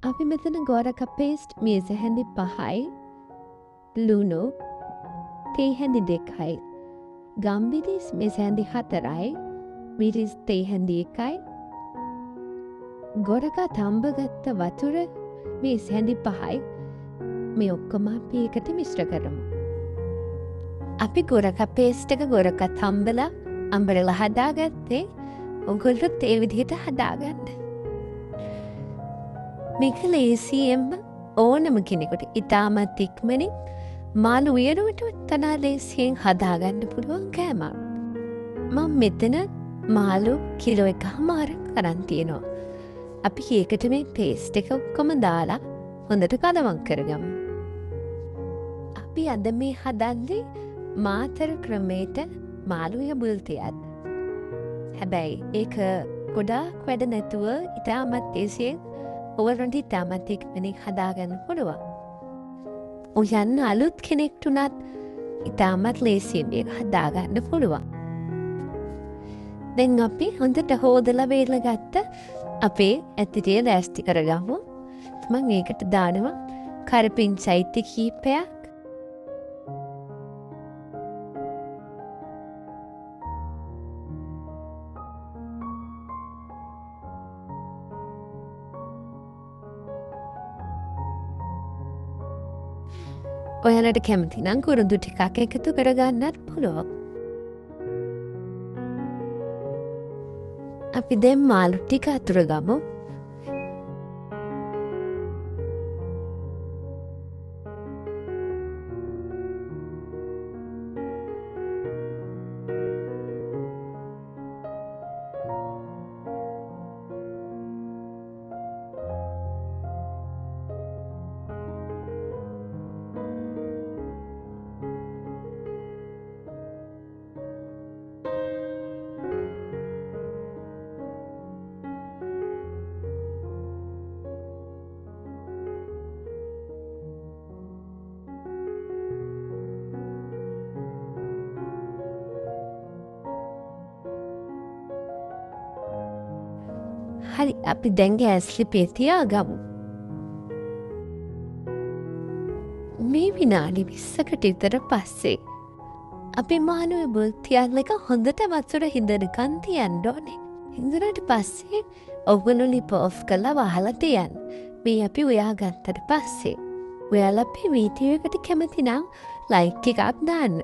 අපි මෙතන ගෝරක පේස්ට් මේස හැඳි 5යි ලුණු තේ හැඳි 2යි ගම්බිරිස් මේස හැඳි 4යි මිරිස් තේ හැඳි 1යි ගෝරක තඹගත්ත වතුර මේස හැඳි 5යි මේ ඔක්කොම අපි එකට මිශ්‍ර කරමු. අපි ගෝරක පේස්ට් එක ගෝරක තඹලා අඹරලා හදාගත්තේ ඔයගොල්ලොත් ඒ විදිහට හදාගන්න. මේක ලේසියෙන්ම ඕනම කෙනෙකුට ඉතාමත් ඉක්මනින් මාළු උයනුවට තනා ලේසියෙන් හදාගන්න පුළුවන් කෑමක්. මම මෙතන මාළු කිලෝ 1.5ක් අරන් තියෙනවා. අපි ඒකට මේ පේස්ට් එක ඔක්කොම දාලා හොඳට කලවම් කරගමු. අපි අද මේ හදන්නේ මාතර ක්‍රමයට මාළු යබුල් තියත්. හැබැයි ඒක ගොඩාක් වැඩ නැතුව ඉතාමත් ලේසියෙන් ඔයගොල්ලන්ට ඉතාමත් ඉක්මනින් හදාගන්න පුළුවන්. ඔයයන් අලුත් කෙනෙක්ට උනත් ඉතාමත් ලේසියෙන් මේක හදාගන්න පුළුවන්. දැන් අපි හොඳට හොදලා බේරලා ගත්ත අපේ ඇතිරිය ලෑස්ති කරගමු. මම ඒකට දානවා කරපිං චෛත්‍ය කීපයක්. ඔයාලට කැමති නම් කුරුඳු ටිකක් එකතු කරගන්නත් පුළුවන්. අපි දැන් මාළු ටික අතුර ගමු. හරි අපි දැන් ගෑස් ලිපේ තියාගමු. මේ විනාඩි 20කට විතර පස්සේ අපි මාළු යබුල් තියල් එක හොඳට වතුර හිඳනකන් තියන්න ඕනේ. හිඳුනට පස්සේ ඔවුන ලිප ඔෆ් කරලා වහලා තියන්න. මේ අපි උයා ගත්තට පස්සේ ඔයාලා අපේ වීඩියෝ එකට කැමති නම් ලයික් එකක් දාන්න.